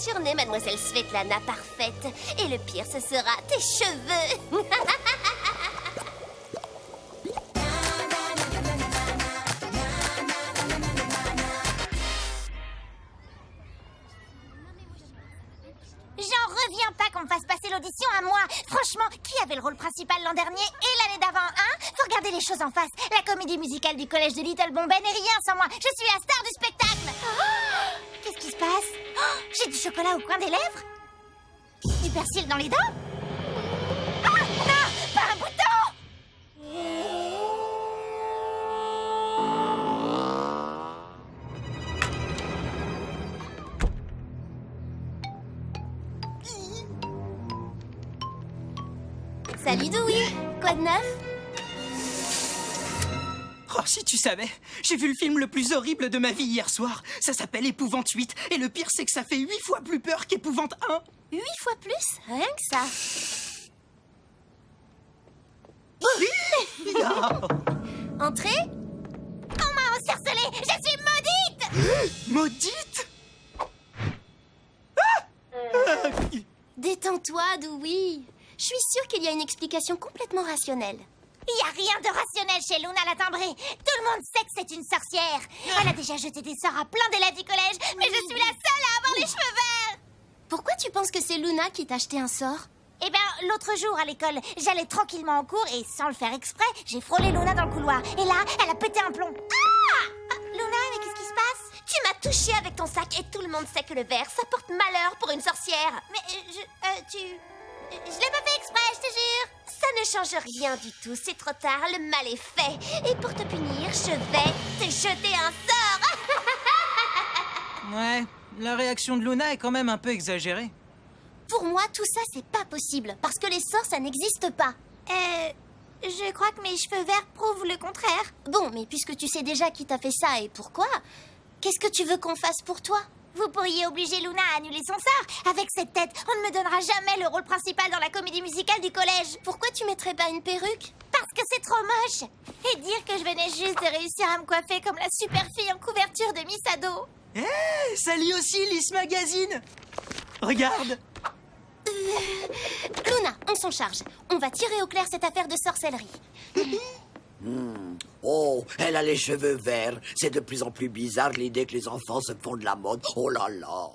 surné Mademoiselle Svetlana parfaite. Et le pire, ce sera tes cheveux. J'en reviens pas qu'on me fasse passer l'audition à moi. Franchement, qui avait le rôle principal l'an dernier et l'année d'avant, hein? Faut regarder les choses en face. La comédie musicale du collège de Little Bombay n'est rien sans moi. Je suis la star du spectacle. Qu'est-ce qui se passe? J'ai du chocolat au coin des lèvres? Du persil dans les dents? Ah non, pas un bouton! Salut Dewey, quoi de neuf? Oh, si tu savais, j'ai vu le film le plus horrible de ma vie hier soir. Ça s'appelle Épouvante 8. Et le pire, c'est que ça fait 8 fois plus peur qu'Épouvante 1. 8 fois plus? Rien que ça. Entrez? On m'a encercelée! Je suis maudite! Maudite! Détends-toi, Dewey. Je suis sûre qu'il y a une explication complètement rationnelle. Il y a rien de rationnel chez Luna la timbrée. Tout le monde sait que c'est une sorcière. Elle a déjà jeté des sorts à plein d'élèves du collège, mais je suis la seule à avoir les cheveux verts. Pourquoi tu penses que c'est Luna qui t'a acheté un sort? Eh bien, l'autre jour à l'école, j'allais tranquillement en cours et sans le faire exprès, j'ai frôlé Luna dans le couloir. Et là, elle a pété un plomb. Luna, mais qu'est-ce qui se passe? Tu m'as touché avec ton sac et tout le monde sait que le verre, ça porte malheur pour une sorcière. Mais je l'ai pas fait exprès, je te jure. Ça ne change rien du tout, c'est trop tard, le mal est fait. Et pour te punir, je vais te jeter un sort. Ouais, la réaction de Luna est quand même un peu exagérée. Pour moi, tout ça, c'est pas possible, parce que les sorts, ça n'existe pas. Je crois que mes cheveux verts prouvent le contraire. Bon, mais puisque tu sais déjà qui t'a fait ça et pourquoi, qu'est-ce que tu veux qu'on fasse pour toi? Vous pourriez obliger Luna à annuler son sort. Avec cette tête, on ne me donnera jamais le rôle principal dans la comédie musicale du collège. Pourquoi tu mettrais pas une perruque? Parce que c'est trop moche. Et dire que je venais juste de réussir à me coiffer comme la super fille en couverture de Miss Ado. Hé, ça lit aussi Lys Magazine. Regarde. Luna, on s'en charge. On va tirer au clair cette affaire de sorcellerie. Oh, elle a les cheveux verts. C'est de plus en plus bizarre l'idée que les enfants se font de la mode. Oh là là.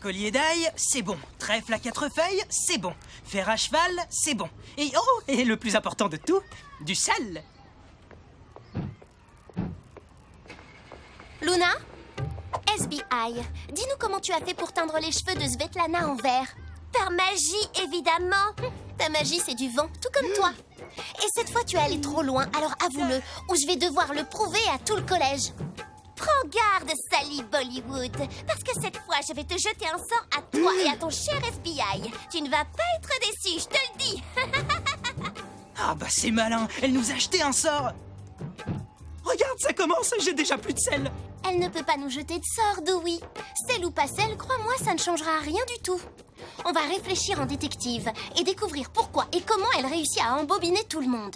Collier d'ail, c'est bon. Trèfle à 4 feuilles, c'est bon. Fer à cheval, c'est bon. Et oh, et le plus important de tout, du sel. Luna? SBI, dis-nous comment tu as fait pour teindre les cheveux de Svetlana en vert. Par magie, évidemment. Ta magie, c'est du vent, tout comme toi. Et cette fois, tu es allé trop loin, alors avoue-le, ou je vais devoir le prouver à tout le collège. Prends garde, Sally Bollywood, parce que cette fois, je vais te jeter un sort à toi et à ton cher FBI. Tu ne vas pas être déçu, je te le dis. Ah bah c'est malin, elle nous a acheté un sort. Regarde, ça commence, j'ai déjà plus de sel. Elle ne peut pas nous jeter de sort, Dewey. Sel ou pas sel, crois-moi, ça ne changera rien du tout. On va réfléchir en détective et découvrir pourquoi et comment elle réussit à embobiner tout le monde.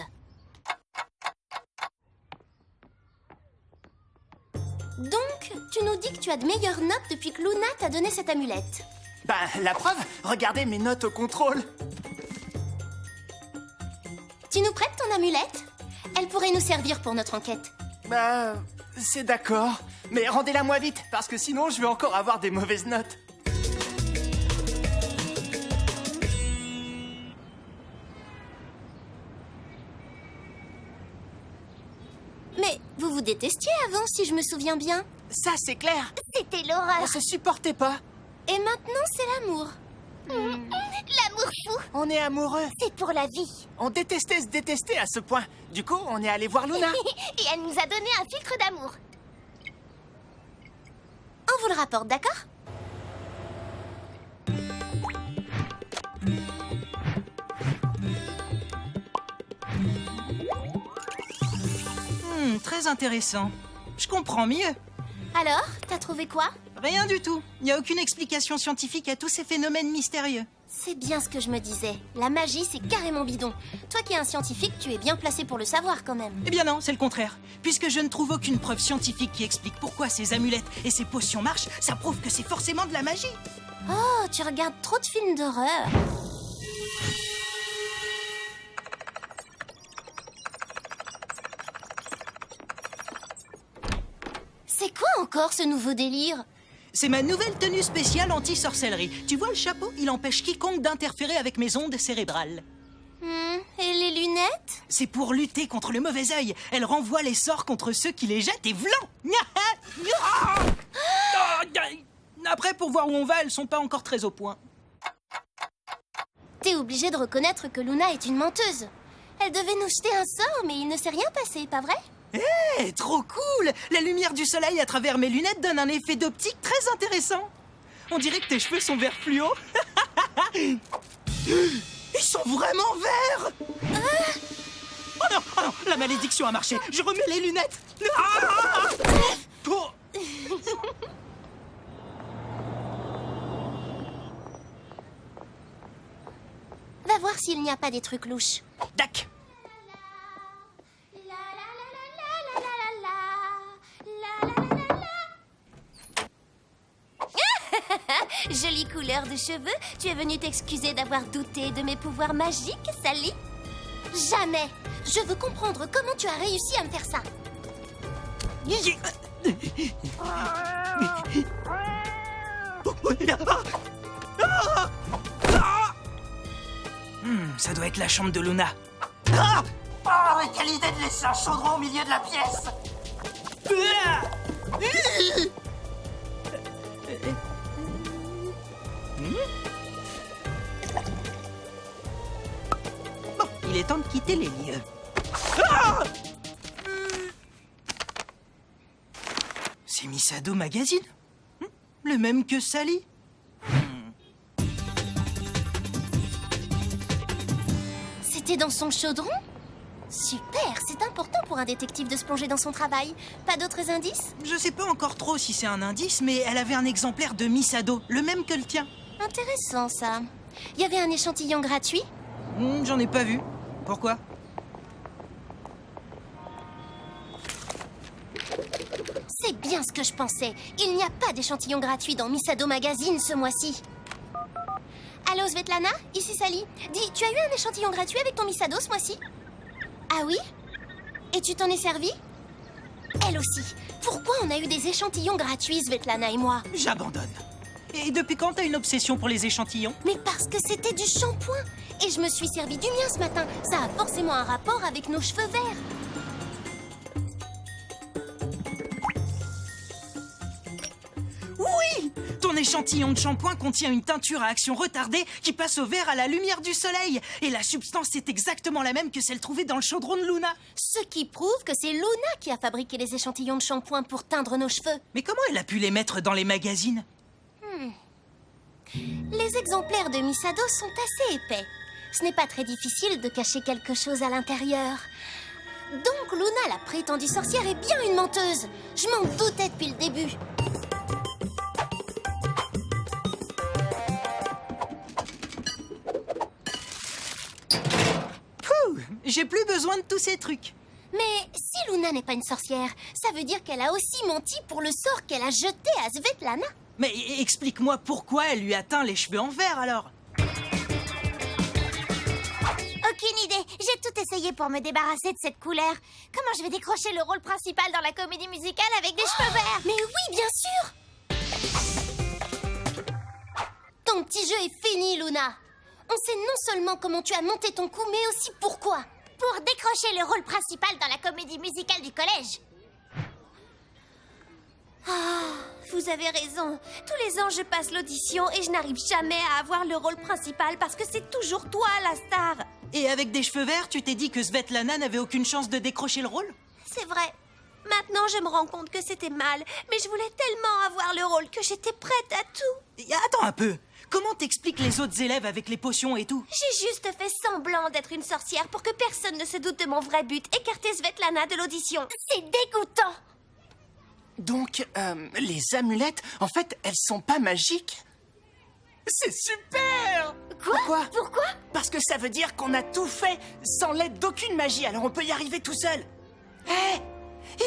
Donc, tu nous dis que tu as de meilleures notes depuis que Luna t'a donné cette amulette. Ben, la preuve, regardez mes notes au contrôle. Tu nous prêtes ton amulette? Elle pourrait nous servir pour notre enquête. Bah, c'est d'accord. Mais rendez-la moi vite, parce que sinon je vais encore avoir des mauvaises notes. Mais vous vous détestiez avant, si je me souviens bien. Ça, c'est clair. C'était l'horreur. On se supportait pas. Et maintenant, c'est l'amour. L'amour fou. On est amoureux. C'est pour la vie. On détestait se détester à ce point. Du coup, on est allé voir Luna. Et elle nous a donné un filtre d'amour. On vous le rapporte, d'accord? Très intéressant. Je comprends mieux. Alors, t'as trouvé quoi? Rien du tout. Il n'y a aucune explication scientifique à tous ces phénomènes mystérieux. C'est bien ce que je me disais. La magie, c'est carrément bidon. Toi qui es un scientifique, tu es bien placé pour le savoir quand même. Eh bien non, c'est le contraire. Puisque je ne trouve aucune preuve scientifique qui explique pourquoi ces amulettes et ces potions marchent, ça prouve que c'est forcément de la magie. Oh, tu regardes trop de films d'horreur. C'est quoi encore ce nouveau délire? C'est ma nouvelle tenue spéciale anti-sorcellerie. Tu vois le chapeau? Il empêche quiconque d'interférer avec mes ondes cérébrales. Et les lunettes? C'est pour lutter contre le mauvais œil. Elle renvoie les sorts contre ceux qui les jettent et vlan! Après, pour voir où on va, elles sont pas encore très au point. T'es obligé de reconnaître que Luna est une menteuse. Elle devait nous jeter un sort, mais il ne s'est rien passé, pas vrai? Hé, trop cool! La lumière du soleil à travers mes lunettes donne un effet d'optique très intéressant. On dirait que tes cheveux sont vert fluo. Ils sont vraiment verts! Oh non, la malédiction a marché. Je remets les lunettes. Ah! Oh. Va voir s'il n'y a pas des trucs louches. Tac! Jolie couleur de cheveux, tu es venu t'excuser d'avoir douté de mes pouvoirs magiques, Sally? Jamais! Je veux comprendre comment tu as réussi à me faire ça. Ça doit être la chambre de Luna. Ah oh, mais quelle idée de laisser un chaudron au milieu de la pièce! Bon, il est temps de quitter les lieux. C'est Misado Magazine? Le même que Sally? C'était dans son chaudron? Super, c'est important pour un détective de se plonger dans son travail. Pas d'autres indices? Je sais pas encore trop si c'est un indice, mais elle avait un exemplaire de Misado, le même que le tien. Intéressant ça. Il y avait un échantillon gratuit? J'en ai pas vu. Pourquoi? C'est bien ce que je pensais. Il n'y a pas d'échantillon gratuit dans Misado Magazine ce mois-ci. Allô Svetlana, ici Sally. Dis, tu as eu un échantillon gratuit avec ton Misado ce mois-ci? Ah oui? Et tu t'en es servi? Elle aussi. Pourquoi on a eu des échantillons gratuits, Svetlana et moi? J'abandonne. Et depuis quand t'as une obsession pour les échantillons? Mais parce que c'était du shampoing. Et je me suis servi du mien ce matin. Ça a forcément un rapport avec nos cheveux verts. Oui! Ton échantillon de shampoing contient une teinture à action retardée qui passe au vert à la lumière du soleil. Et la substance est exactement la même que celle trouvée dans le chaudron de Luna. Ce qui prouve que c'est Luna qui a fabriqué les échantillons de shampoing pour teindre nos cheveux. Mais comment elle a pu les mettre dans les magazines? Les exemplaires de Misado sont assez épais. Ce n'est pas très difficile de cacher quelque chose à l'intérieur. Donc Luna, la prétendue sorcière, est bien une menteuse. Je m'en doutais depuis le début. J'ai plus besoin de tous ces trucs. Mais si Luna n'est pas une sorcière, ça veut dire qu'elle a aussi menti pour le sort qu'elle a jeté à Svetlana. Mais explique-moi pourquoi elle lui a teint les cheveux en vert alors. Aucune idée. J'ai tout essayé pour me débarrasser de cette couleur. Comment je vais décrocher le rôle principal dans la comédie musicale avec des cheveux verts? Mais oui, bien sûr! Ton petit jeu est fini, Luna. On sait non seulement comment tu as monté ton coup, mais aussi pourquoi. Pour décrocher le rôle principal dans la comédie musicale du collège. Vous avez raison. Tous les ans, je passe l'audition et je n'arrive jamais à avoir le rôle principal parce que c'est toujours toi, la star. Et avec des cheveux verts, tu t'es dit que Svetlana n'avait aucune chance de décrocher le rôle? C'est vrai. Maintenant, je me rends compte que c'était mal, mais je voulais tellement avoir le rôle que j'étais prête à tout. Attends un peu. Comment t'expliques les autres élèves avec les potions et tout? J'ai juste fait semblant d'être une sorcière pour que personne ne se doute de mon vrai but, écarter Svetlana de l'audition. C'est dégoûtant. Donc, les amulettes, en fait, elles sont pas magiques? C'est super! Pourquoi? Pourquoi? Parce que ça veut dire qu'on a tout fait sans l'aide d'aucune magie, alors on peut y arriver tout seul. Hé!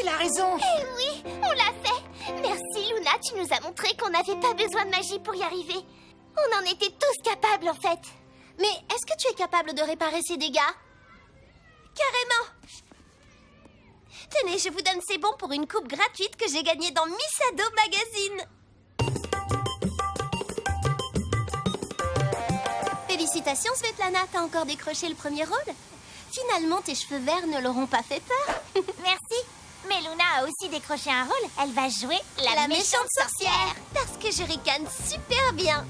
Il a raison! Eh oui, on l'a fait. Merci Luna, tu nous as montré qu'on n'avait pas besoin de magie pour y arriver. On en était tous capables en fait. Mais est-ce que tu es capable de réparer ces dégâts? Carrément! Tenez, je vous donne ces bons pour une coupe gratuite que j'ai gagnée dans Miss Ado Magazine. Félicitations Svetlana, t'as encore décroché le premier rôle. Finalement, tes cheveux verts ne l'auront pas fait peur. Merci. Mais Luna a aussi décroché un rôle. Elle va jouer la méchante sorcière. Parce que je ricane super bien.